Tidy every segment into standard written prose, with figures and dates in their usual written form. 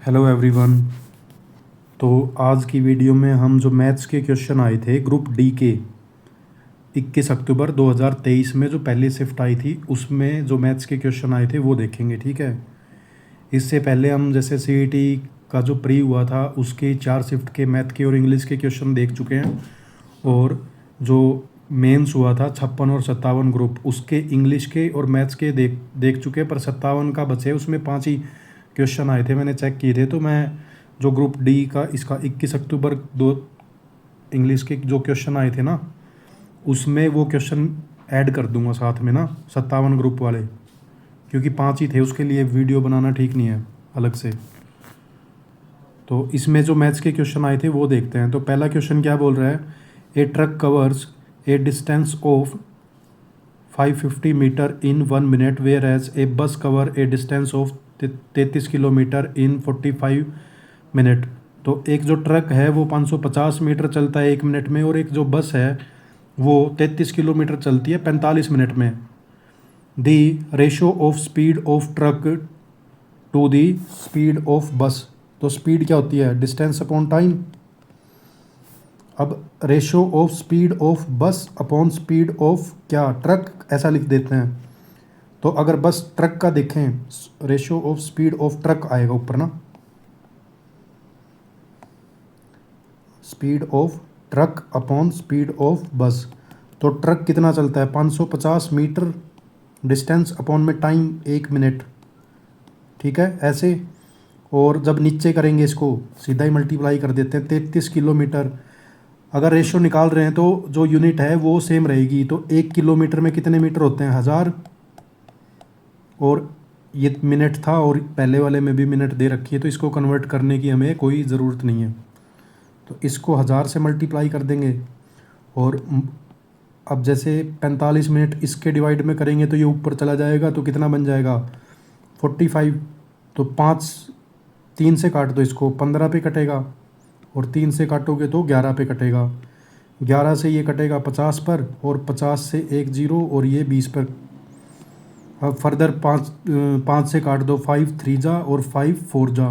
Hello everyone. तो आज की वीडियो में हम जो मैथ्स के क्वेश्चन आए थे ग्रुप डी के 21 अक्टूबर 2023 में जो पहली शिफ्ट आई थी उसमें जो मैथ्स के क्वेश्चन आए थे वो देखेंगे। ठीक है। इससे पहले हम जैसे सीईटी का जो प्री हुआ था उसके 4 शिफ्ट के मैथ के और इंग्लिश के क्वेश्चन देख चुके हैं, और जो मेंस हुआ था 56 और 57 ग्रुप उसके इंग्लिश के और मैथ्स के देख चुके हैं, पर 57 का बचे उसमें 5 ही क्वेश्चन आए थे, मैंने चेक किए थे। तो मैं जो ग्रुप डी का इसका 21 अक्टूबर दो इंग्लिश के जो क्वेश्चन आए थे ना उसमें वो क्वेश्चन ऐड कर दूंगा साथ में ना 57 ग्रुप वाले, क्योंकि 5 ही थे, उसके लिए वीडियो बनाना ठीक नहीं है अलग से। तो इसमें जो मैथ्स के क्वेश्चन आए थे वो देखते हैं। तो पहला क्वेश्चन क्या बोल रहा है, a truck covers a distance of 550 metre in 1 minute whereas a bus cover a distance of 33 kilometre in 45 minute. तो एक जो ट्रक है वो 550 मीटर चलता है 1 मिनट में, और एक जो बस है वो 33 किलोमीटर चलती है 45 मिनट में। The ratio of speed of truck to the speed of bus. तो स्पीड क्या होती है, डिस्टेंस अपॉन टाइम। अब ratio of speed of bus upon speed of क्या, ट्रक, ऐसा लिख देते हैं। तो अगर बस ट्रक का देखें, ratio of speed of truck आएगा ऊपर ना, speed of truck upon speed of bus. तो ट्रक कितना चलता है 550 मीटर, डिस्टेंस अपॉन में टाइम 1 मिनट। ठीक है ऐसे। और जब नीचे करेंगे इसको सीधा ही मल्टीप्लाई कर देते हैं 33 किलोमीटर। अगर रेशो निकाल रहे हैं तो जो यूनिट है वो सेम रहेगी। तो 1 किलोमीटर में कितने मीटर होते हैं 1000, और ये मिनट था और पहले वाले में भी मिनट दे रखी है, तो इसको कन्वर्ट करने की हमें कोई ज़रूरत नहीं है। तो इसको 1000 से मल्टीप्लाई कर देंगे, और अब जैसे 45 मिनट इसके डिवाइड में करेंगे तो ये ऊपर चला जाएगा, तो कितना बन जाएगा 45। तो 5 3 से काट दो इसको, 15 पे कटेगा, और 3 से काटोगे तो 11 पे कटेगा। 11 से ये कटेगा 50 पर, और 50 से 1 0, और ये 20 पर। अब फर्दर 5 से काट दो, 5 3 जा और 5 4 जा।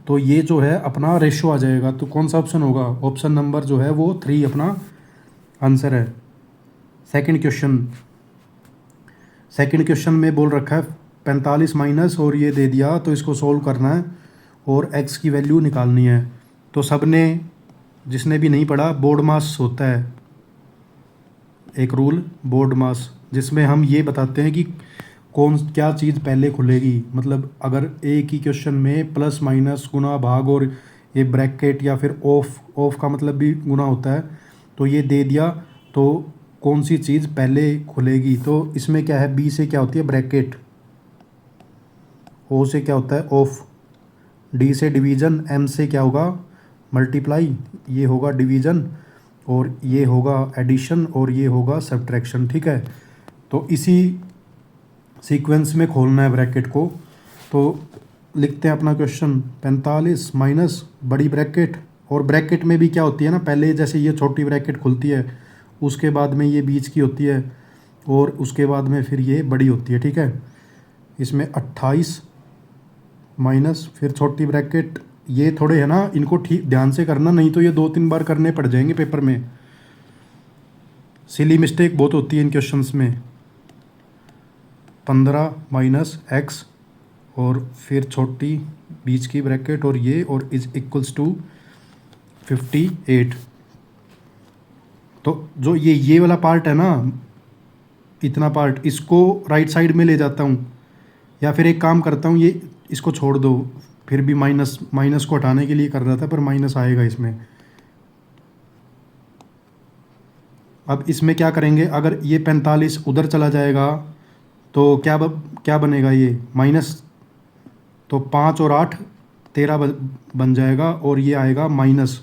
तो ये जो है अपना रेशो आ जाएगा। तो कौन सा ऑप्शन होगा, ऑप्शन नंबर जो है वो 3 अपना आंसर है। सेकंड क्वेश्चन में बोल रखा है 45 माइनस और ये दे दिया, तो इसको सोल्व करना है और x की वैल्यू निकालनी है। तो सबने, जिसने भी नहीं पढ़ा, बोर्ड मास होता है एक रूल, बोर्ड मास, जिसमें हम ये बताते हैं कि कौन क्या चीज़ पहले खुलेगी। मतलब अगर एक ही क्वेश्चन में प्लस माइनस गुना भाग और ये ब्रैकेट या फिर ऑफ का मतलब भी गुना होता है, तो ये दे दिया तो कौन सी चीज़ पहले खुलेगी। तो इसमें क्या है, बी से क्या होती है ब्रैकेट, ओ से क्या होता है ऑफ, डी से डिवीज़न, एम से क्या होगा मल्टीप्लाई, ये होगा डिवीज़न, और ये होगा एडिशन, और ये होगा सब्ट्रैक्शन। ठीक है। तो इसी सीक्वेंस में खोलना है ब्रैकेट को। तो लिखते हैं अपना क्वेश्चन, 45 माइनस बड़ी ब्रैकेट, और ब्रैकेट में भी क्या होती है ना, पहले जैसे ये छोटी ब्रैकेट खुलती है, उसके बाद में ये बीच की होती है, और उसके बाद में फिर ये बड़ी होती है। ठीक है। इसमें 28 माइनस फिर छोटी ब्रैकेट, ये थोड़े है ना, इनको ठीक ध्यान से करना, नहीं तो ये 2-3 बार करने पड़ जाएंगे पेपर में। सिली मिस्टेक बहुत होती है इन क्वेश्चंस में। 15 माइनस एक्स, और फिर छोटी बीच की ब्रैकेट और ये, और इज इक्वल्स टू 58। तो जो ये वाला पार्ट है ना, इतना पार्ट, इसको राइट साइड में ले जाता हूँ, या फिर एक काम करता हूँ, ये इसको छोड़ दो, फिर भी माइनस को हटाने के लिए कर रहा था, पर माइनस आएगा इसमें। अब इसमें क्या करेंगे, अगर ये 45 उधर चला जाएगा तो क्या बनेगा, ये माइनस, तो 5 और 8 13 बन जाएगा, और ये आएगा माइनस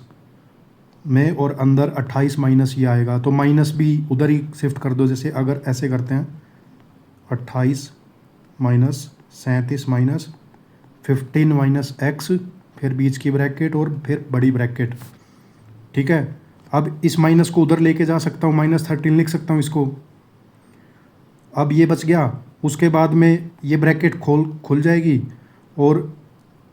में, और अंदर 28 माइनस ये आएगा। तो माइनस भी उधर ही शिफ्ट कर दो, जैसे अगर ऐसे करते हैं 28 माइनस 37 माइनस 15 माइनस एक्स, फिर बीच की ब्रैकेट और फिर बड़ी ब्रैकेट। ठीक है। अब इस माइनस को उधर लेके जा सकता हूँ, -13 लिख सकता हूँ इसको। अब ये बच गया, उसके बाद में ये ब्रैकेट खुल जाएगी, और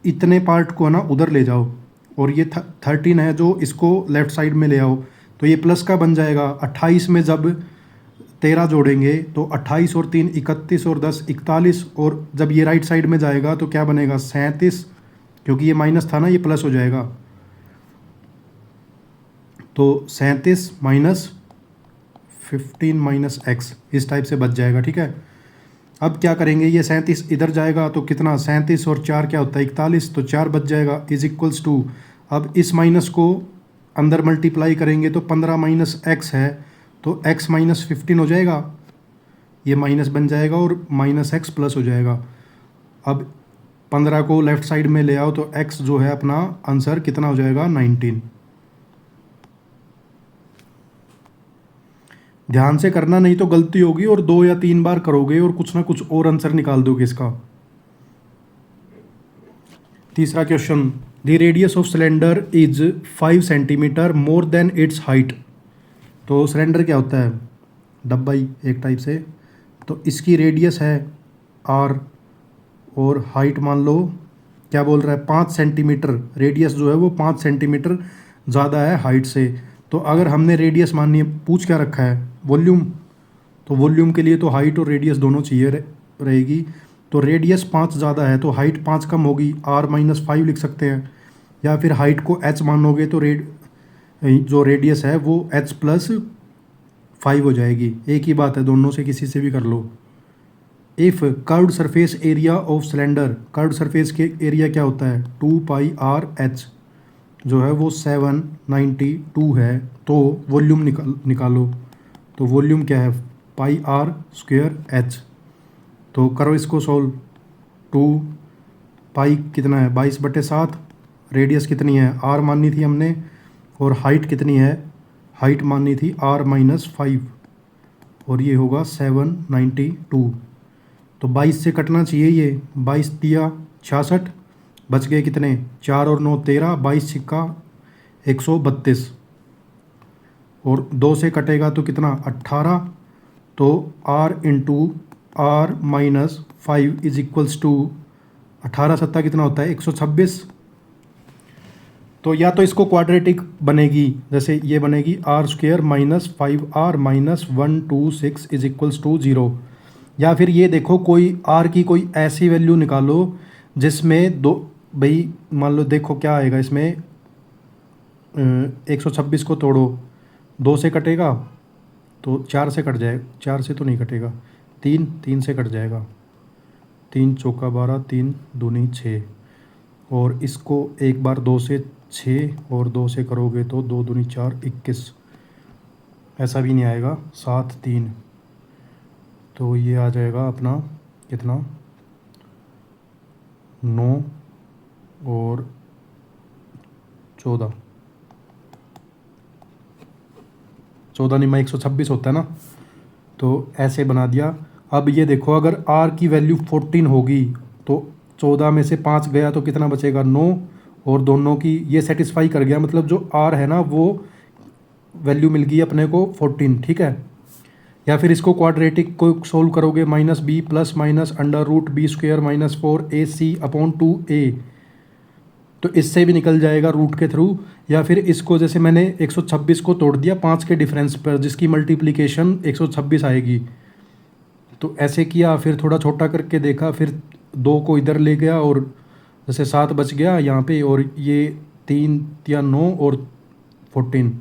इतने पार्ट को ना उधर ले जाओ, और ये 13 है जो इसको लेफ्ट साइड में ले आओ, तो ये प्लस का बन जाएगा। 28 में जब 13 जोड़ेंगे तो 28 और 3 31 और 10 41, और जब ये राइट साइड में जाएगा तो क्या बनेगा 37, क्योंकि ये माइनस था ना, ये प्लस हो जाएगा। तो 37 माइनस 15 माइनस एक्स इस टाइप से बच जाएगा, ठीक है। अब क्या करेंगे, ये 37 इधर जाएगा तो कितना 37 और 4 क्या होता है 41, तो 4 बच जाएगा इज इक्वल्स टू। अब इस माइनस को अंदर मल्टीप्लाई करेंगे तो 15 माइनस एक्स है, तो x माइनस 15 हो जाएगा, ये माइनस बन जाएगा और माइनस एक्स प्लस हो जाएगा। अब 15 को लेफ्ट साइड में ले आओ तो x जो है अपना आंसर कितना हो जाएगा 19। ध्यान से करना, नहीं तो गलती होगी और 2 या 3 बार करोगे और कुछ ना कुछ और आंसर निकाल दोगे इसका। तीसरा question, the radius of cylinder is 5 centimetre more than it's height. तो सिलेंडर क्या होता है, डब्बा ही एक टाइप से, तो इसकी रेडियस है r और हाइट मान लो क्या बोल रहा है 5 सेंटीमीटर, रेडियस जो है वो 5 सेंटीमीटर ज़्यादा है हाइट से। तो अगर हमने रेडियस माननी है, पूछ क्या रखा है वॉल्यूम, तो वॉल्यूम के लिए तो हाइट और रेडियस दोनों चाहिए रहेगी। तो रेडियस 5 ज़्यादा है तो हाइट 5 कम होगी, r माइनस 5 लिख सकते हैं, या फिर हाइट को h मानोगे तो जो रेडियस है वो h प्लस 5 हो जाएगी। एक ही बात है, दोनों से किसी से भी कर लो। If curved surface area of cylinder, curved surface के एरिया क्या होता है 2 पाई आर एच, जो है वो 792 है, तो वॉल्यूम निकालो। तो वॉल्यूम क्या है पाई आर स्क्वायर एच। तो करो इसको सॉल्व, 2 पाई कितना है 22/7, रेडियस कितनी है r माननी थी हमने, और हाइट कितनी है, हाइट माननी थी r माइनस 5, और ये होगा 792। तो 22 से कटना चाहिए ये, 22 दिया 66, बच गए कितने 4 और 9 13, 22 सिक्का 132, और 2 से कटेगा तो कितना 18, तो r into r minus 5 is equals to 18 सत्ता कितना होता है 126। तो या तो इसको क्वाड्रेटिक बनेगी, जैसे ये बनेगी r square minus 5r minus 126 is equals to 0, या फिर ये देखो कोई r की कोई ऐसी वैल्यू निकालो जिसमें दो, भाई मान लो देखो क्या आएगा इसमें 126 को तोड़ो, 2 से कटेगा तो 4 से कट जाएगा, 4 से तो नहीं कटेगा, 3 से कट जाएगा, 3 चौका 12, 3 दूनी 6, और इसको एक बार 2 से 6 और 2 से करोगे तो 2 दूनी 4 21, ऐसा भी नहीं आएगा 7 3, तो ये आ जाएगा अपना कितना 9 और 14 नहीं 126 होता है ना, तो ऐसे बना दिया। अब ये देखो अगर r की वैल्यू 14 होगी तो 14 में से 5 गया तो कितना बचेगा 9, और दोनों की ये सेटिस्फाई कर गया, मतलब जो r है ना वो वैल्यू मिल गई अपने को 14, ठीक है। या फिर इसको क्वाड्रेटिक को सोल्व करोगे minus B plus minus under root B square minus 4ac/2a, तो इससे भी निकल जाएगा रूट के थ्रू। या फिर इसको जैसे मैंने 126 को तोड़ दिया 5 के डिफरेंस पर, जिसकी मल्टीप्लिकेशन 126 आएगी, तो ऐसे किया, फिर थोड़ा छोटा करके देखा, फिर 2 को इधर ले गया और जैसे 7 बच गया यहाँ पे, और ये 3 या 9 और 14,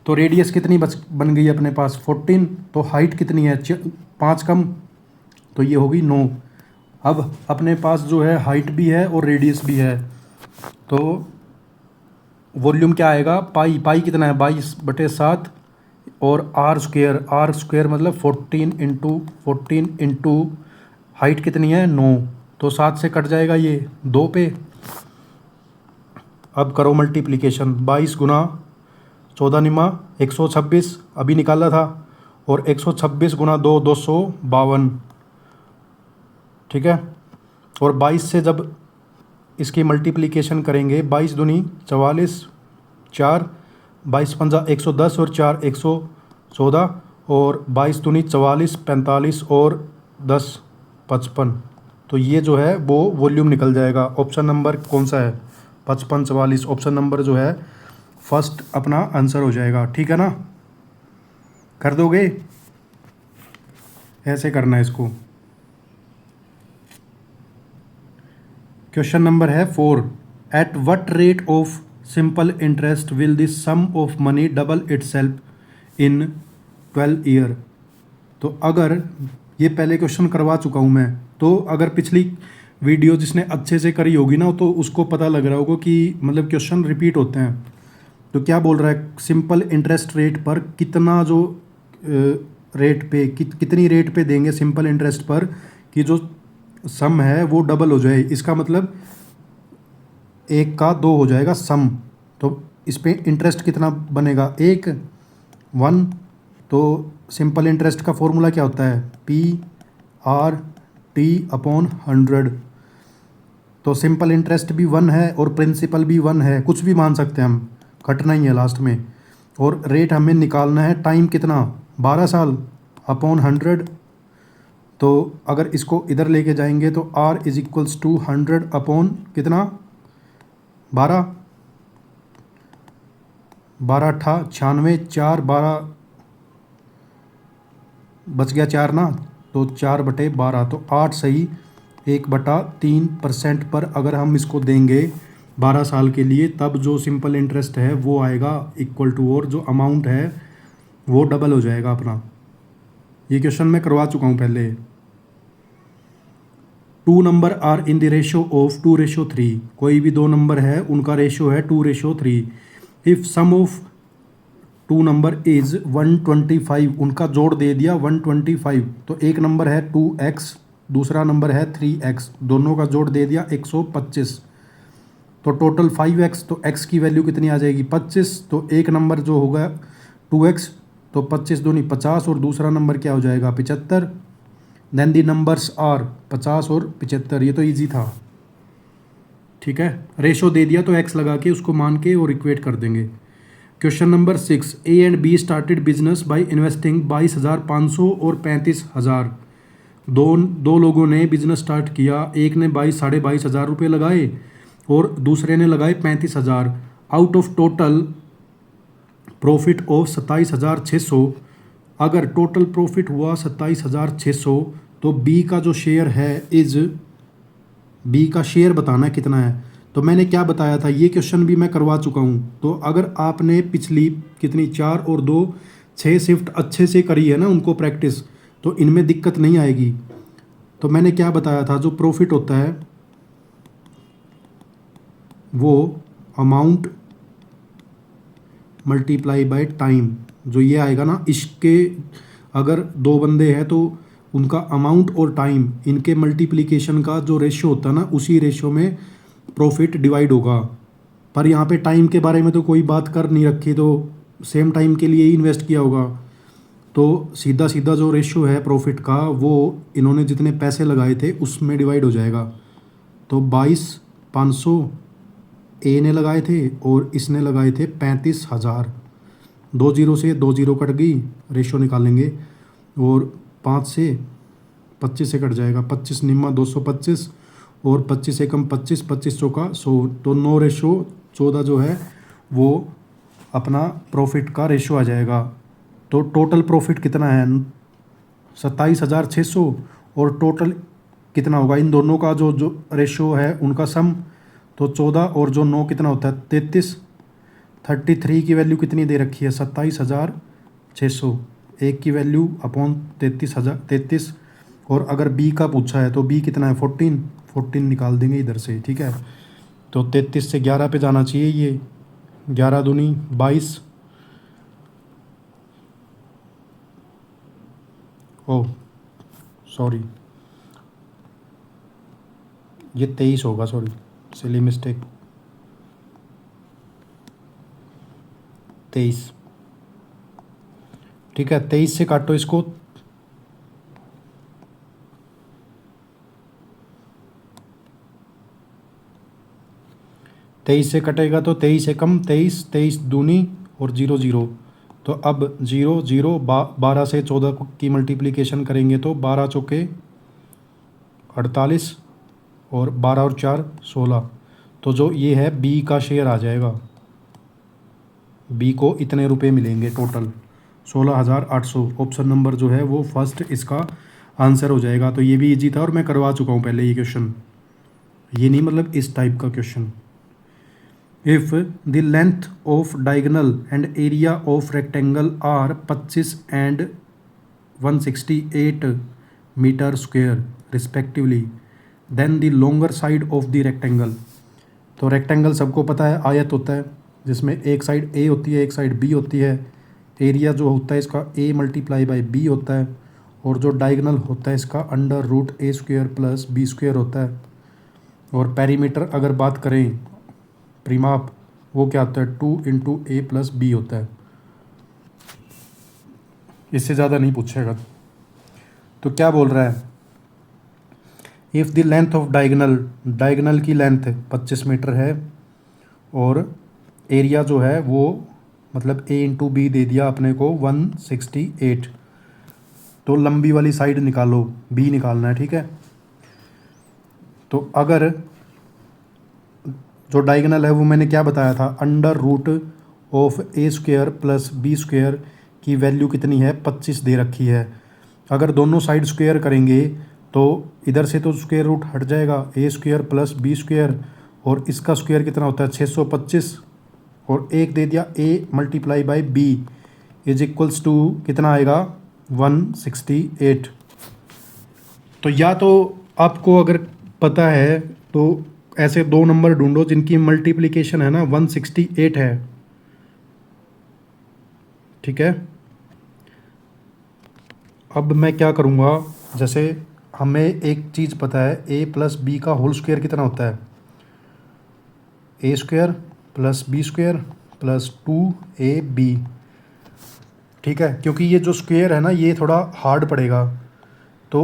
तो रेडियस कितनी बन गई अपने पास 14, तो हाइट कितनी है 5 कम, तो ये होगी 9। अब अपने पास जो है हाइट भी है और रेडियस भी है, तो वॉल्यूम क्या आएगा पाई कितना है 22/7, और r स्क्वायर मतलब 14 इंटू हाइट कितनी है 9, तो 7 से कट जाएगा ये 2 पे। अब करो मल्टीप्लिकेशन, 22 गुना 14 निमा 126 अभी निकाला था, और 126 गुना 2 252, ठीक है। और 22 से जब इसकी मल्टीप्लिकेशन करेंगे 22 दूनी 44, 4 22 पंजा 110 और 4 114, और 22 दूनी 44 45 और 10 55, तो ये जो है वो वॉल्यूम निकल जाएगा। ऑप्शन नंबर कौन सा है? 5544। ऑप्शन नंबर जो है फर्स्ट अपना आंसर हो जाएगा। ठीक है ना, कर दोगे? ऐसे करना है इसको। क्वेश्चन नंबर है 4। At what rate of simple interest will the sum of money double itself in 12 year. तो अगर ये पहले क्वेश्चन करवा चुका हूँ मैं, तो अगर पिछली वीडियो जिसने अच्छे से करी होगी ना, तो उसको पता लग रहा होगा कि मतलब क्वेश्चन रिपीट होते हैं। तो क्या बोल रहा है, सिंपल इंटरेस्ट रेट पर कितना जो रेट पे कितनी रेट पे देंगे सिंपल इंटरेस्ट पर कि जो सम है वो डबल हो जाए। इसका मतलब 1 का 2 हो जाएगा सम। तो इस पे इंटरेस्ट कितना बनेगा? 1। तो सिंपल इंटरेस्ट का फॉर्मूला क्या होता है? PRT/100। तो सिंपल इंटरेस्ट भी 1 है और प्रिंसिपल भी 1 है, कुछ भी मान सकते हैं हम, कटना ही है लास्ट में। और रेट हमें निकालना है, टाइम कितना? 12 साल अपॉन 100। तो अगर इसको इधर लेके जाएंगे तो R = 100 अपॉन कितना? 12। 12 अट्ठा 96, 4 12 बच गया 4 ना, तो 4/12, तो 8 सही 1/3% पर अगर हम इसको देंगे 12 साल के लिए, तब जो सिंपल इंटरेस्ट है वो आएगा इक्वल टू, और जो अमाउंट है वो डबल हो जाएगा अपना। ये क्वेश्चन मैं करवा चुका हूँ पहले। 2 number are in the ratio of 2:3। कोई भी 2 नंबर है उनका रेशियो है 2:3। If sum of 2 number is 125, उनका जोड़ दे दिया 125। तो एक नंबर है 2x, दूसरा नंबर है 3x, दोनों का जोड़ दे दिया 125। तो टोटल 5x, तो x की वैल्यू कितनी आ जाएगी? 25। तो एक नंबर जो होगा 2x, तो 25 दूनी 50, और दूसरा नंबर क्या हो जाएगा? 75। देन दी नंबर्स आर 50 और 75। ये तो इजी था। ठीक है, रेशो दे दिया तो x लगा के उसको मान के और इक्वेट कर देंगे। Question number 6। A and B started business by investing 22,500 और 35,000। दो लोगों ने बिजनेस स्टार्ट किया, एक ने 22,500 रुपये लगाए और दूसरे ने लगाए 35,000। Out of total profit of 27,600। अगर टोटल प्रॉफिट हुआ 27,600, तो बी का जो शेयर है बी का शेयर बताना है कितना है। तो मैंने क्या बताया था, ये क्वेश्चन भी मैं करवा चुका हूँ। तो अगर आपने पिछली कितनी 4 और 2 6 शिफ्ट अच्छे से करी है ना उनको प्रैक्टिस, तो इनमें दिक्कत नहीं आएगी। तो मैंने क्या बताया था, जो प्रॉफिट होता है वो अमाउंट मल्टीप्लाई बाय टाइम, जो ये आएगा ना, इसके अगर 2 बंदे हैं तो उनका अमाउंट और टाइम, इनके मल्टीप्लिकेशन का जो रेशियो होता है ना, उसी रेशियो में प्रॉफिट डिवाइड होगा। पर यहाँ पे टाइम के बारे में तो कोई बात कर नहीं रखी, तो सेम टाइम के लिए ही इन्वेस्ट किया होगा। तो सीधा सीधा जो रेशियो है प्रॉफिट का, वो इन्होंने जितने पैसे लगाए थे उसमें डिवाइड हो जाएगा। तो 22,500 ए ने लगाए थे और इसने लगाए थे 35,000। 2 0 से 2 0 कट गई, रेशियो निकालेंगे, और 5 से 25 से कट जाएगा, 25 निम्मा 225, और 25 से कम 25, 25 चौका 100। तो 9:14 जो है वो अपना प्रॉफिट का रेशियो आ जाएगा। तो टोटल प्रॉफिट कितना है? 27,600। और टोटल कितना होगा इन दोनों का जो रेशियो है उनका सम? तो 14 और जो 9 कितना होता है? 33। 33 की वैल्यू कितनी दे रखी है? 27,600। एक की वैल्यू अपॉन 33 और अगर बी का पूछा है तो बी कितना है? 14 निकाल देंगे इधर से। ठीक है, तो 33 से 11 पे जाना चाहिए। ये 11 दूनी 22, ओह सॉरी ये 23 होगा, सॉरी सिली मिस्टेक, 23। ठीक है, 23 से काटो इसको, तेईस से कटेगा तो 23 से कम 23, 23 दूनी और 0 0। तो अब 0 0 12 से 14 की मल्टीप्लिकेशन करेंगे तो 12 चौके 48 और 12 और 4 16। तो जो ये है बी का शेयर आ जाएगा, बी को इतने रुपए मिलेंगे टोटल 16,800। ऑप्शन नंबर जो है वो फर्स्ट इसका आंसर हो जाएगा। तो ये भी इजी था और मैं करवा चुका हूँ पहले ये क्वेश्चन, ये नहीं मतलब इस टाइप का question. If the length of diagonal and area of rectangle are 25 and 168 meter square respectively, then the longer side of the rectangle. तो रेक्टेंगल सबको पता है आयत होता है, जिसमें एक साइड ए होती है एक साइड बी होती है। एरिया जो होता है इसका ए मल्टीप्लाई बाई बी होता है, और जो डायगोनल होता है इसका अंडर रूट ए स्क्वेयर प्लस बी स्क्वेयर होता है। और पेरीमीटर अगर बात करें परिमाप, वो क्या होता है 2 इंटू ए प्लस बी होता है। इससे ज़्यादा नहीं पूछेगा। तो क्या बोल रहा है, if the length of diagonal, diagonal की लेंथ 25 मीटर है और एरिया जो है वो मतलब ए इंटू बी दे दिया अपने को 168। तो लंबी वाली साइड निकालो, बी निकालना है, ठीक है। तो अगर जो डायगोनल है वो मैंने क्या बताया था, under root of A square plus B square की वैल्यू कितनी है 25 दे रखी है। अगर दोनों साइड स्क्वेयर करेंगे तो इधर से तो स्क्वेयर रूट हट जाएगा, ए स्क्वेयर प्लस बी स्क्वेयर, और इसका स्क्वेयर कितना होता है 625, और एक दे दिया a multiply by b is equals to कितना आएगा 168। तो या तो आपको अगर पता है तो ऐसे दो नंबर ढूंढो जिनकी मल्टीप्लिकेशन है ना 168 है, ठीक है। अब मैं क्या करूँगा, जैसे हमें एक चीज़ पता है ए प्लस बी का होल स्क्वायर कितना होता है, a square plus B square plus 2ab, ठीक है। क्योंकि ये जो स्क्वायर है ना ये थोड़ा हार्ड पड़ेगा। तो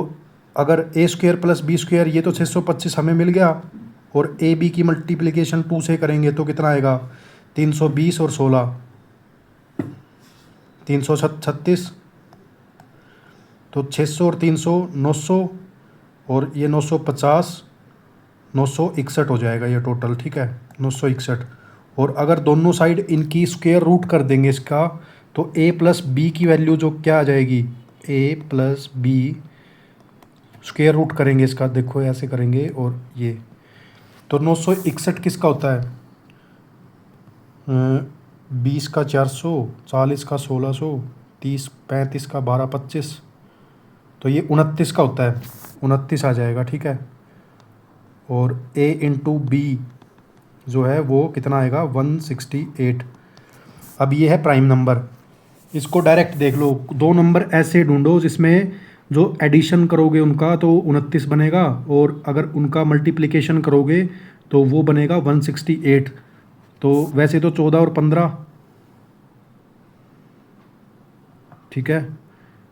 अगर ए स्क्वायर प्लस बी स्क्वायर, ये तो 625 हमें मिल गया, और ए बी की मल्टीप्लिकेशन 2 से करेंगे तो कितना आएगा 320 और 16 336। तो 600 और 300 900, और ये 950 961 हो जाएगा ये टोटल, ठीक है 961। और अगर दोनों साइड इनकी स्क्वायर रूट कर देंगे इसका, तो a प्लस बी की वैल्यू जो क्या आ जाएगी, a plus B square root करेंगे इसका, देखो ऐसे करेंगे, और ये तो 961 किसका होता है 20 का 400, 40 का 1600, 30 35 का 12 25, तो ये 29 का होता है, 29 आ जाएगा, ठीक है। और a इंटू बी जो है वो कितना आएगा 168। अब ये है प्राइम नंबर, इसको डायरेक्ट देख लो। दो नंबर ऐसे ढूंढो जिसमें जो एडिशन करोगे उनका तो 29 बनेगा, और अगर उनका मल्टीप्लिकेशन करोगे तो वो बनेगा 168। तो वैसे तो 14 और 15, ठीक है,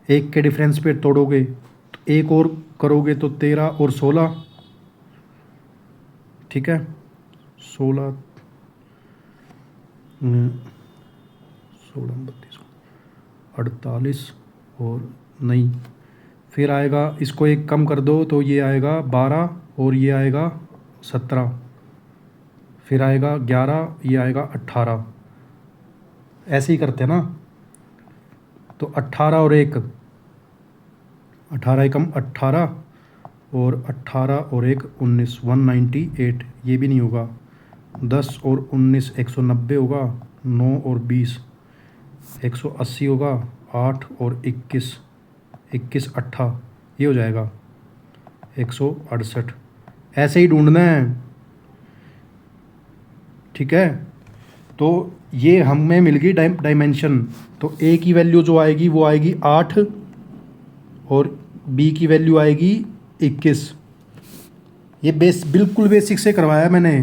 एक के डिफरेंस पे तोड़ोगे तो एक और करोगे तो 13 और 16, ठीक है 16 16 32 48, और नहीं फिर आएगा, इसको एक कम कर दो तो ये आएगा 12, और ये आएगा 17, फिर आएगा 11, ये आएगा 18। ऐसे ही करते हैं ना। तो 18 और 1 18 एकम 18, और 18 और 1 19 198, ये भी नहीं होगा। 10 और 19 190 होगा, 9 और 20 180 होगा, 8 और 21 21 8, ये हो जाएगा 168। ऐसे ही ढूंढना है, ठीक है। तो ये हमें मिल गई डायमेंशन। तो ए की वैल्यू जो आएगी वो आएगी 8, और बी की वैल्यू आएगी 21। ये बिल्कुल बेसिक से करवाया मैंने।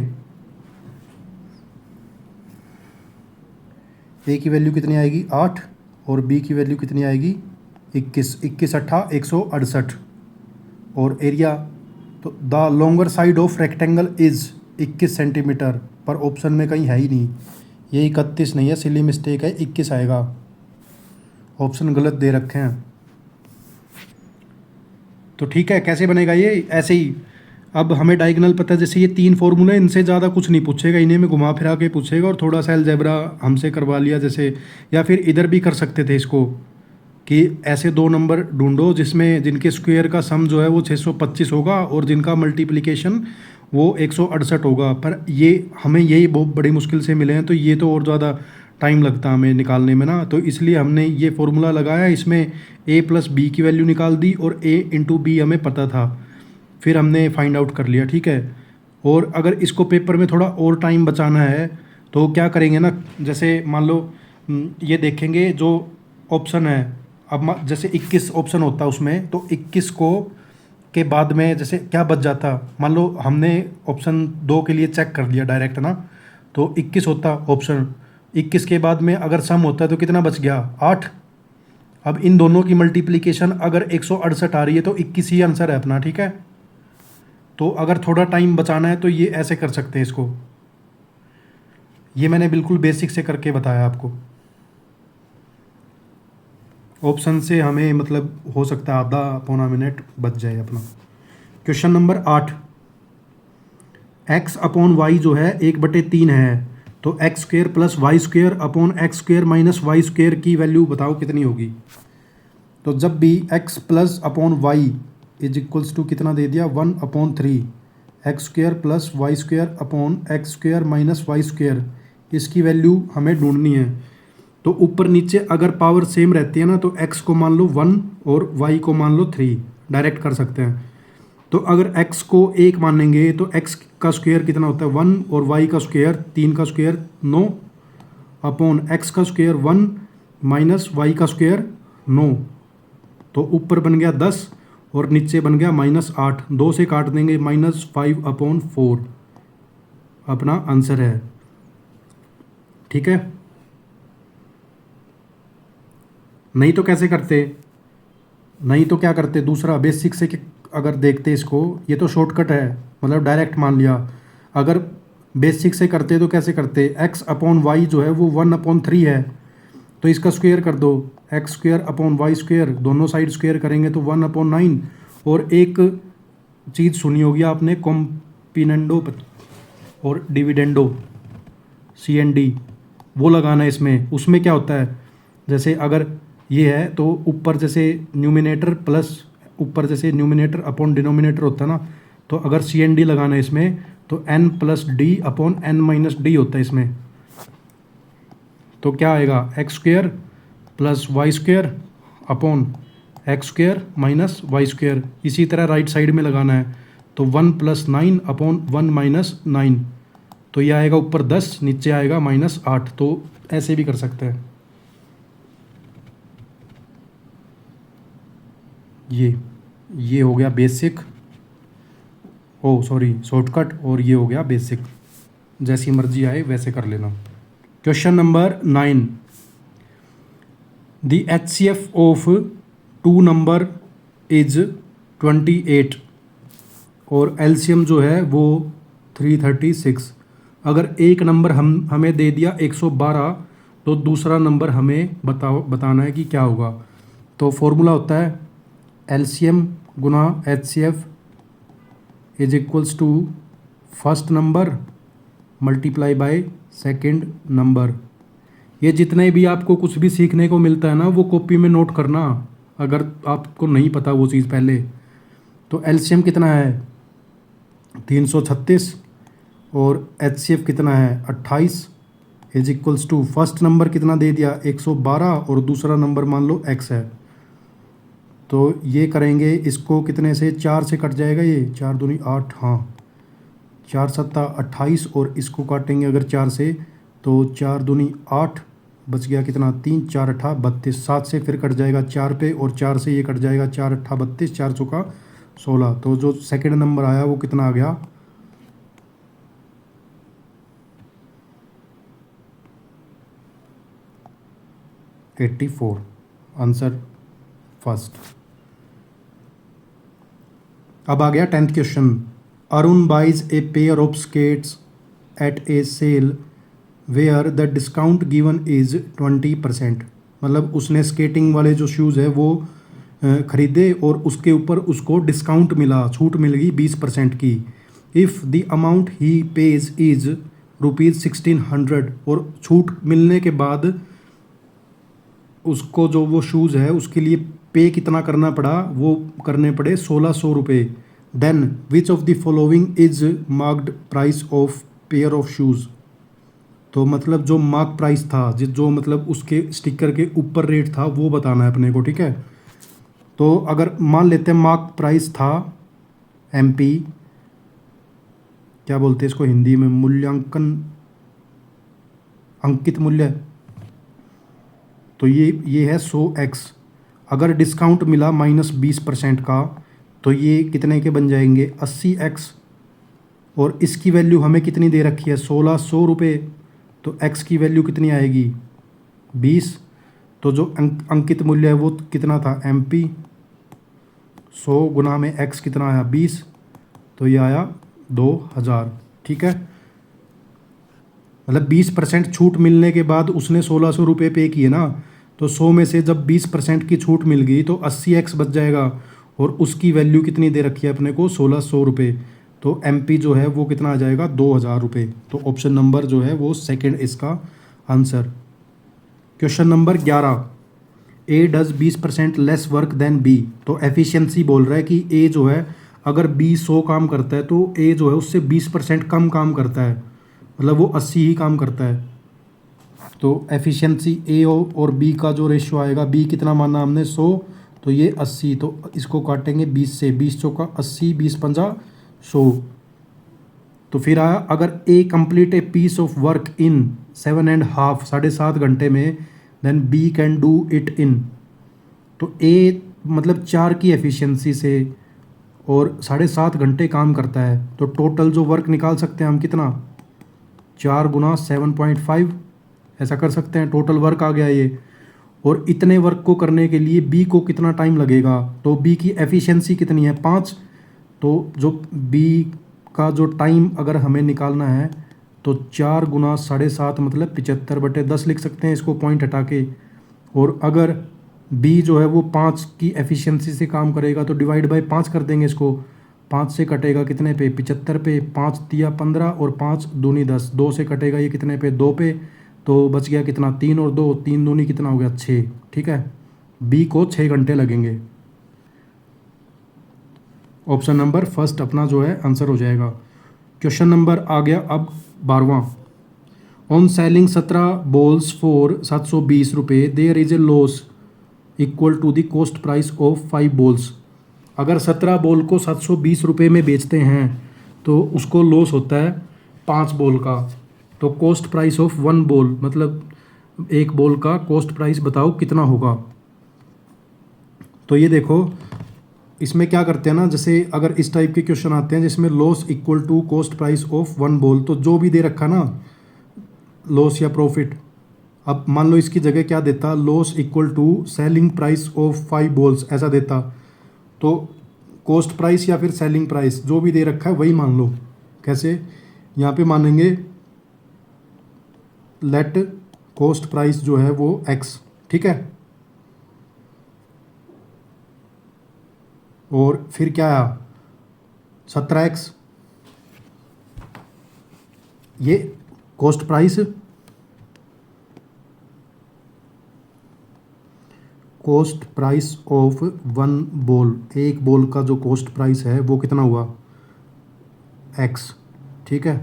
ए की वैल्यू कितनी आएगी 8, और बी की वैल्यू कितनी आएगी 21 21 8 168। और एरिया, तो the longer side of rectangle is 21 centimetre, पर ऑप्शन में कहीं है ही नहीं, ये 31 नहीं है, सिली मिस्टेक है, 21 आएगा, ऑप्शन गलत दे रखे हैं। तो ठीक है, कैसे बनेगा ये, ऐसे ही अब हमें डायगोनल पता है, जैसे ये 3 फॉर्मूला, इनसे ज़्यादा कुछ नहीं पूछेगा, इन्हें में घुमा फिरा के पूछेगा और थोड़ा सा अलजेब्रा हमसे करवा लिया जैसे, या फिर इधर भी कर सकते थे इसको कि ऐसे 2 नंबर ढूंढो जिसमें जिनके स्क्वायर का सम जो है वो 625 होगा और जिनका मल्टीप्लिकेशन वो 168 होगा। पर ये हमें यही बहुत बड़ी मुश्किल से मिले हैं, तो ये तो और ज़्यादा टाइम लगता हमें निकालने में ना, तो इसलिए हमने ये फॉर्मूला लगाया, इसमें a प्लस बी की वैल्यू निकाल दी और a इंटू बी हमें पता था, फिर हमने फाइंड आउट कर लिया, ठीक है। और अगर इसको पेपर में थोड़ा और टाइम बचाना है तो क्या करेंगे ना, जैसे मान लो ये देखेंगे जो ऑप्शन है, अब जैसे 21 ऑप्शन होता है उसमें, तो 21 को के बाद में जैसे क्या बच जाता, मान लो हमने ऑप्शन 2 के लिए चेक कर लिया डायरेक्ट ना, तो 21 होता ऑप्शन, 21 के बाद में अगर सम होता है तो कितना बच गया, 8। अब इन दोनों की मल्टीप्लिकेशन अगर 168 आ रही है तो 21 ही आंसर है अपना, ठीक है। तो अगर थोड़ा टाइम बचाना है तो ये ऐसे कर सकते हैं इसको, ये मैंने बिल्कुल बेसिक से करके बताया आपको। ऑप्शन से हमें मतलब हो सकता है आधा पौना मिनट बच जाए अपना। Question number 8, x upon Y जो है 1/3 है, तो X square plus Y square upon X square minus Y square की वैल्यू बताओ कितनी होगी। तो जब भी x plus upon Y is equals to कितना दे दिया 1/3, X square plus Y square upon X square minus Y square, इसकी वैल्यू हमें ढूंढनी है। तो ऊपर नीचे अगर पावर सेम रहती है ना, तो x को मान लो 1 और y को मान लो 3, डायरेक्ट कर सकते हैं। तो अगर x को 1 मानेंगे तो x का स्क्वायर कितना होता है 1 और y का स्क्वायर 3 का स्क्वायर 9 अपॉन x का स्क्वायर 1 माइनस y का स्क्वायर 9, तो ऊपर बन गया 10 और नीचे बन गया -8, 2 से काट देंगे -5/4 अपना आंसर है, ठीक है। नहीं तो कैसे करते, नहीं तो क्या करते, दूसरा बेसिक से अगर देखते इसको, ये तो शॉर्टकट है, मतलब डायरेक्ट मान लिया। अगर बेसिक से करते तो कैसे करते, x अपॉन वाई जो है वो 1/3 है, तो इसका स्क्वायर कर दो, X square upon Y square, दोनों साइड स्क्वायर करेंगे तो 1/9। और एक चीज़ सुनी होगी आपने, कॉम्पिनेंडो और डिविडेंडो, CND, वो लगाना है इसमें। उसमें क्या होता है, जैसे अगर ये है तो ऊपर जैसे न्यूमिनेटर प्लस, ऊपर जैसे न्यूमिनेटर अपॉन डिनोमिनेटर होता है ना, तो अगर CND लगाना है इसमें तो n plus D upon n minus D होता है इसमें। तो क्या आएगा, X square plus Y square upon X square minus Y square. इसी तरह राइट साइड में लगाना है, तो 1 + 9 अपॉन 1 - 9, तो ये आएगा ऊपर 10, नीचे आएगा -8। तो ऐसे भी कर सकते हैं। ये हो गया बेसिक, ओ सॉरी शॉर्टकट, और ये हो गया बेसिक, जैसी मर्जी आए वैसे कर लेना। Question number 9, the HCF of 2 number is 28 और एलसीएम जो है वो 336। अगर एक नंबर हमें दे दिया 112, तो दूसरा नंबर हमें बताना है कि क्या होगा। तो फॉर्मूला होता है LCM गुना HCF is equals to first number multiply by second number. ये जितने भी आपको कुछ भी सीखने को मिलता है ना, वो कॉपी में नोट करना, अगर आपको नहीं पता वो चीज़ पहले। तो LCM कितना है 336 और HCF कितना है 28 is equals to first number कितना दे दिया 112 और दूसरा नंबर मान लो x है। तो ये करेंगे इसको कितने से, 4 से कट जाएगा, ये 4 दूनी 8, हाँ 4 7 28, और इसको काटेंगे अगर 4 से तो 4 दूनी 8, बच गया कितना 3 4 8 32, 7 से फिर कट जाएगा 4 पे, और 4 से ये कट जाएगा 4 8 32, 4 चौका 16। तो जो सेकंड नंबर आया वो कितना आ गया 84, आंसर फर्स्ट। अब आ गया 10th question, Arun buys a pair of skates at a sale where the discount given is 20%। मतलब उसने स्केटिंग वाले जो शूज़ है वो खरीदे और उसके ऊपर उसको डिस्काउंट मिला, छूट मिल गई 20% की। If the amount he page is ₹1600 और छूट मिलने के बाद उसको जो वो शूज़ है उसके लिए पे कितना करना पड़ा, वो करने पड़े 1600 रुपये। Then which of the following is marked price of pair of shoes. तो मतलब जो मार्क प्राइस था, जो मतलब उसके स्टिकर के ऊपर रेट था वो बताना है अपने को, ठीक है। तो अगर मान लेते हैं मार्क प्राइस था MP, क्या बोलते हैं इसको हिंदी में, मूल्यांकन, अंकित मूल्य, तो ये है 100x। अगर डिस्काउंट मिला -20% का तो ये कितने के बन जाएंगे, 80x। और इसकी वैल्यू हमें कितनी दे रखी है, 1600 रुपये, तो x की वैल्यू कितनी आएगी, 20। तो जो अंकित मूल्य है वो कितना था, MP, 100 गुना में x कितना आया, 20, तो ये आया 2000, ठीक है। मतलब 20% छूट मिलने के बाद उसने 1600 रुपये पे किए ना, तो 100 में से जब 20% की छूट मिल गई तो 80x बच जाएगा और उसकी वैल्यू कितनी दे रखी है अपने को, 1600 रुपये। तो MP जो है वो कितना आ जाएगा, 2000 रुपये। तो ऑप्शन नंबर जो है वो सेकंड इसका answer. Question number 11, A does 20% less work than B। तो एफिशिएंसी बोल रहा है कि A जो है अगर B 100 काम करता है तो A जो है उससे 20% कम काम करता है, मतलब वो 80 ही काम करता है। तो एफिशिएंसी A और B का जो रेशियो आएगा, B कितना माना हमने 100, तो ये 80, तो इसको काटेंगे 20 से, 20 चौका 80, 20 पंजा 100। तो फिर आया अगर A complete a piece of work in 7.5, 7.5 घंटे में, then B can do it in. तो A मतलब 4 की एफिशिएंसी से और 7.5 घंटे काम करता है, तो टोटल जो वर्क निकाल सकते हैं हम कितना, 4 गुना 7.5, ऐसा कर सकते हैं, टोटल वर्क आ गया ये। और इतने वर्क को करने के लिए B को कितना टाइम लगेगा, तो B की एफिशिएंसी कितनी है, 5। तो जो B का जो टाइम अगर हमें निकालना है तो 4 गुना 7.5 मतलब 75/10 लिख सकते हैं इसको पॉइंट हटा के। और अगर B जो है वो 5 की एफिशिएंसी से काम करेगा तो डिवाइड बाय 5 कर देंगे इसको, 5 से कटेगा कितने पे, 75 पे, 5 तिया 15 और 5 दूनी 10, 2 से कटेगा ये कितने पे, 2 पे, तो बच गया कितना, 3 और 2, 3 दूनी कितना हो गया, 6, ठीक है। B को 6 घंटे लगेंगे। ऑप्शन नंबर फर्स्ट अपना जो है आंसर हो जाएगा। क्वेश्चन नंबर आ गया अब 12वां, ऑन सेलिंग 17 बॉल्स फॉर 720 रुपये there is a loss equal to the cost price of 5 balls. अगर 17 बॉल को 720 रुपये में बेचते हैं तो उसको लॉस होता है 5 बॉल का। तो कॉस्ट प्राइस ऑफ 1 बॉल मतलब एक बॉल का कॉस्ट प्राइस बताओ कितना होगा। तो ये देखो इसमें क्या करते हैं ना, जैसे अगर इस टाइप के क्वेश्चन आते हैं जिसमें loss equal to cost price of 1 ball, तो जो भी दे रखा ना लॉस या प्रॉफिट, अब मान लो इसकी जगह क्या देता, loss equal to selling price of 5 balls ऐसा देता, तो कॉस्ट प्राइस या फिर सेलिंग प्राइस जो भी दे रखा है वही मान लो। कैसे, यहाँ पे मानेंगे लेट कॉस्ट प्राइस जो है वो x, ठीक है। और फिर क्या आया 17x, ये cost price, cost price of 1 ball, एक बॉल का जो कॉस्ट प्राइस है वो कितना हुआ x, ठीक है।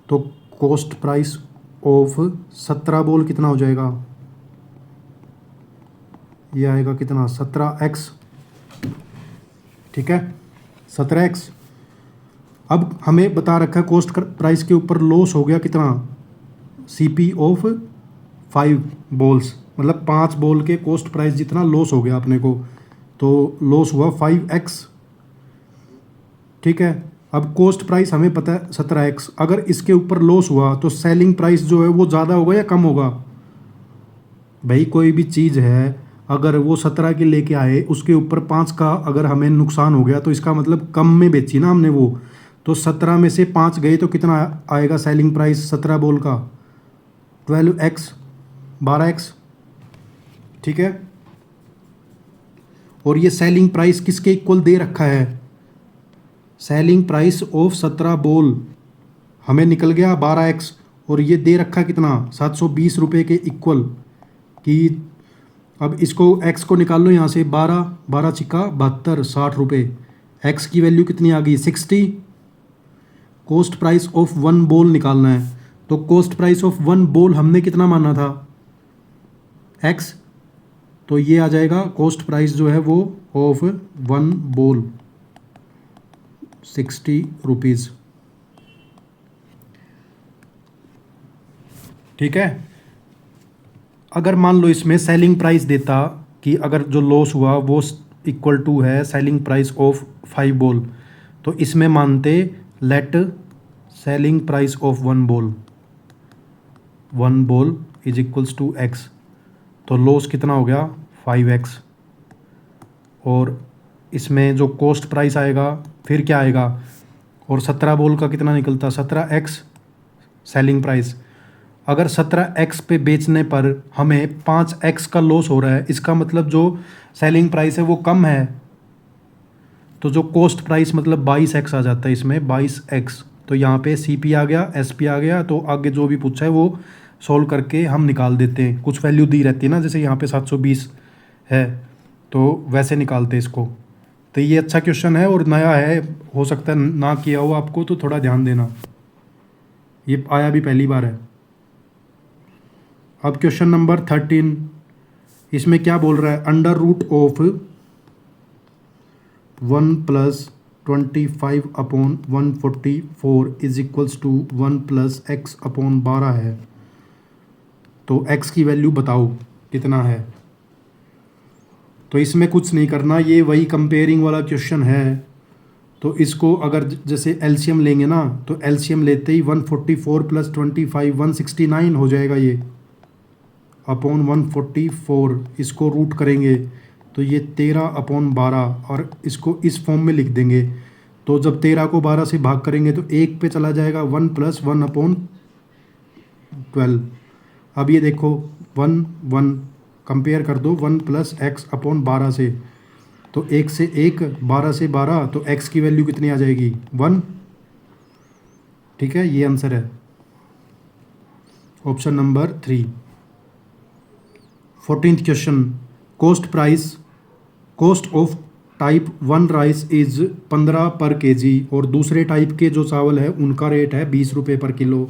तो कॉस्ट प्राइस ऑफ 17 बॉल कितना हो जाएगा, ये आएगा कितना 17x, ठीक है 17x। अब हमें बता रखा है कॉस्ट प्राइस के ऊपर लॉस हो गया कितना, CP ऑफ 5 बॉल्स, मतलब 5 बॉल के कॉस्ट प्राइस जितना लॉस हो गया अपने को, तो लॉस हुआ 5x, ठीक है। अब कॉस्ट प्राइस हमें पता है 17x, अगर इसके ऊपर लॉस हुआ तो सेलिंग प्राइस जो है वो ज़्यादा होगा या कम होगा। भाई कोई भी चीज़ है अगर वो 17 की लेके आए उसके ऊपर 5 का अगर हमें नुकसान हो गया तो इसका मतलब कम में बेची ना हमने वो, तो 17 में से 5 गए तो कितना आएगा सेलिंग प्राइस 17 बॉल का, 12x, 12x, ठीक है। और ये सेलिंग प्राइस किसके इक्वल दे रखा है, सेलिंग प्राइस ऑफ 17 बॉल हमें निकल गया 12x, और ये दे रखा कितना 720 रुपये के इक्वल कि अब इसको x को निकाल लो यहाँ से, 12 12 छिक्का 72, 60 रुपये। x की वैल्यू कितनी आ गई 60। कॉस्ट प्राइस ऑफ 1 बॉल निकालना है, तो कॉस्ट प्राइस ऑफ 1 बॉल हमने कितना माना था x, तो ये आ जाएगा कॉस्ट प्राइस जो है वो ऑफ 1 बॉल 60 रुपीज़। ठीक है। अगर मान लो इसमें सेलिंग प्राइस देता कि अगर जो लॉस हुआ वो इक्वल टू है सेलिंग प्राइस ऑफ 5 बॉल, तो इसमें मानते let selling price of 1 ball is equals to x, तो लॉस कितना हो गया 5x, और इसमें जो कॉस्ट प्राइस आएगा फिर क्या आएगा, और 17 बॉल का कितना निकलता 17x सेलिंग प्राइस। अगर 17x पे बेचने पर हमें 5x का लॉस हो रहा है, इसका मतलब जो सेलिंग प्राइस है वो कम है, तो जो कॉस्ट प्राइस मतलब 22x आ जाता है इसमें 22x। तो यहाँ पे CP आ गया, SP आ गया, तो आगे जो भी पूछा है वो सॉल्व करके हम निकाल देते हैं। कुछ वैल्यू दी रहती है ना, जैसे यहाँ पे 720 है तो वैसे निकालते हैं इसको। तो ये अच्छा क्वेश्चन है और नया है, हो सकता है ना किया हो आपको, तो थोड़ा ध्यान देना, ये आया भी पहली बार है। अब क्वेश्चन नंबर 13, इसमें क्या बोल रहा है, under root of 1 + 25/144 is equals to 1 + x/12 है, तो x की वैल्यू बताओ कितना है। तो इसमें कुछ नहीं करना, ये वही कंपेयरिंग वाला क्वेश्चन है। तो इसको अगर जैसे एलसीएम लेंगे ना, तो एलसीएम लेते ही 144 + 25 169 हो जाएगा, ये अपॉन 144, इसको रूट करेंगे तो ये 13/12, और इसको इस फॉर्म में लिख देंगे। तो जब 13 को 12 से भाग करेंगे तो 1 पे चला जाएगा, 1 + 1/12। अब ये देखो 1 1 कंपेयर कर दो 1 + x/12 से, तो 1 से 1 12 से 12, तो x की वैल्यू कितनी आ जाएगी 1। ठीक है, ये आंसर है option number 3। 14th question, cost of type 1 rice is 15 पर kg, और दूसरे टाइप के जो चावल है उनका रेट है 20 रुपये पर किलो।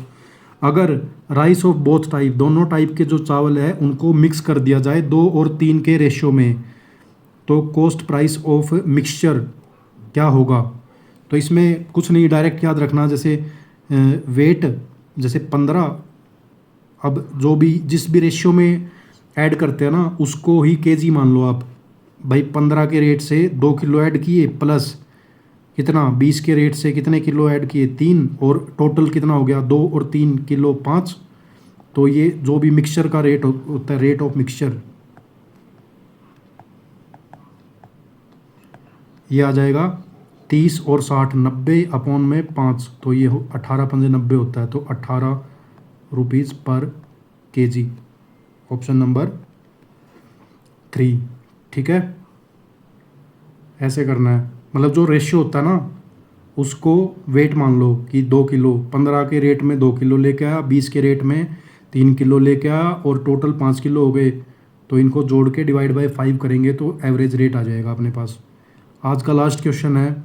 अगर राइस ऑफ बोथ टाइप, दोनों टाइप के जो चावल है उनको मिक्स कर दिया जाए 2 और 3 के रेशियो में, तो कॉस्ट प्राइस ऑफ मिक्सचर क्या होगा। तो इसमें कुछ नहीं, डायरेक्ट याद रखना, जैसे वेट जैसे 15, अब जो भी जिस भी रेशियो में ऐड करते हैं ना उसको ही केजी मान लो आप। भाई 15 के रेट से 2 किलो ऐड किए, प्लस कितना 20 के रेट से कितने किलो ऐड किए 3, और टोटल कितना हो गया 2 और 3 किलो 5। तो ये जो भी मिक्सचर का रेट होता है, रेट ऑफ मिक्सचर, ये आ जाएगा 30 और 60 90/5, तो ये 18×5 = 90 होता है, तो 18 रुपीज़ पर kg, ऑप्शन नंबर 3। ठीक है, ऐसे करना है, मतलब जो रेशियो होता है ना उसको वेट मान लो कि 2 किलो, 15 के रेट में 2 किलो लेके आया, 20 के रेट में 3 किलो लेके आया, और टोटल 5 किलो हो गए, तो इनको जोड़ के डिवाइड बाय 5 करेंगे तो एवरेज रेट आ जाएगा अपने पास। आज का लास्ट क्वेश्चन है,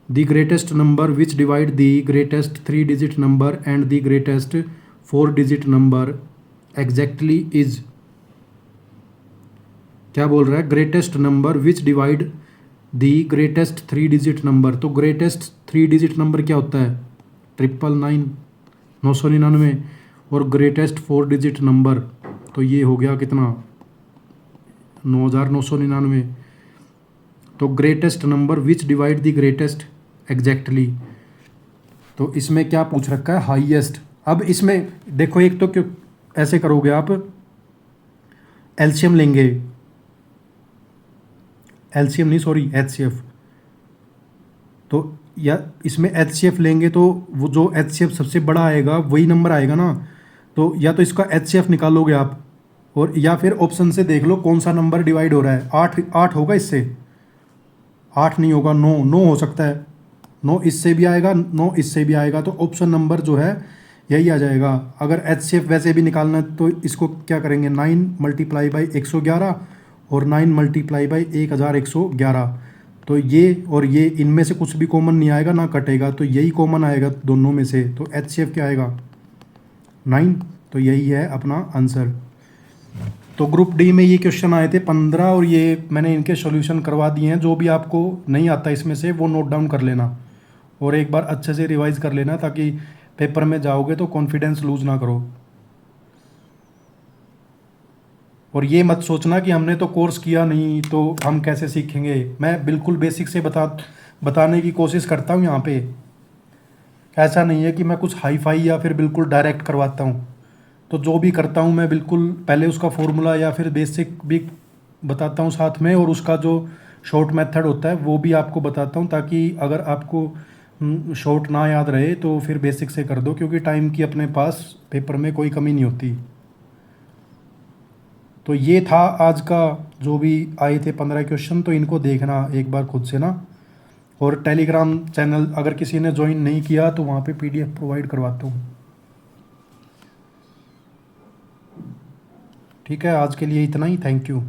the greatest number which divide the greatest 3 digit number and the greatest 4 digit number exactly is. क्या बोल रहा है, greatest number which divide the greatest 3 digit number. तो ग्रेटेस्ट 3 डिजिट नंबर क्या होता है 999 999, और ग्रेटेस्ट 4 डिजिट नंबर तो ये हो गया कितना 9999। तो greatest number which divide the greatest exactly, तो इसमें क्या पूछ रखा है हाईएस्ट। अब इसमें देखो, एक तो क्यों ऐसे करोगे आप, एलसीएम लेंगे, एलसीएम नहीं सॉरी एचसीएफ, तो या इसमें एचसीएफ लेंगे तो वो जो एचसीएफ सबसे बड़ा आएगा वही नंबर आएगा ना, तो या तो इसका एचसीएफ निकालोगे आप, और या फिर ऑप्शन से देख लो कौन सा नंबर डिवाइड हो रहा है। 8 8 होगा इससे, 8 नहीं होगा, 9 9 हो सकता है, 9 इससे भी आएगा, 9 इससे भी आएगा, तो ऑप्शन नंबर जो है यही आ जाएगा। अगर HCF वैसे भी निकालना है तो इसको क्या करेंगे, 9 मल्टीप्लाई बाई 111 और 9 मल्टीप्लाई बाई 1111। तो ये और ये इनमें से कुछ भी कॉमन नहीं आएगा, ना कटेगा, तो यही कॉमन आएगा दोनों में से। तो HCF क्या आएगा, 9। तो यही है अपना आंसर। तो ग्रुप डी में ये क्वेश्चन आए थे 15 और ये मैंने इनके सॉल्यूशन करवा दिए हैं। जो भी आपको नहीं आता इसमें से वो नोट डाउन कर लेना और एक बार अच्छे से रिवाइज कर लेना, ताकि पेपर में जाओगे तो कॉन्फिडेंस लूज ना करो। और ये मत सोचना कि हमने तो कोर्स किया नहीं तो हम कैसे सीखेंगे। मैं बिल्कुल बेसिक से बताने की कोशिश करता हूँ यहाँ पे। ऐसा नहीं है कि मैं कुछ हाई फाई या फिर बिल्कुल डायरेक्ट करवाता हूँ। तो जो भी करता हूँ मैं बिल्कुल पहले उसका फॉर्मूला या फिर बेसिक भी बताता हूँ साथ में, और उसका जो शॉर्ट मेथड होता है वो भी आपको बताता हूँ, ताकि अगर आपको शॉर्ट ना याद रहे तो फिर बेसिक से कर दो, क्योंकि टाइम की अपने पास पेपर में कोई कमी नहीं होती। तो ये था आज का जो भी आए थे 15 क्वेश्चन, तो इनको देखना एक बार खुद से ना। और टेलीग्राम चैनल अगर किसी ने ज्वाइन नहीं किया तो वहाँ पे PDF प्रोवाइड करवाता हूँ। ठीक है, आज के लिए इतना ही। Thank you.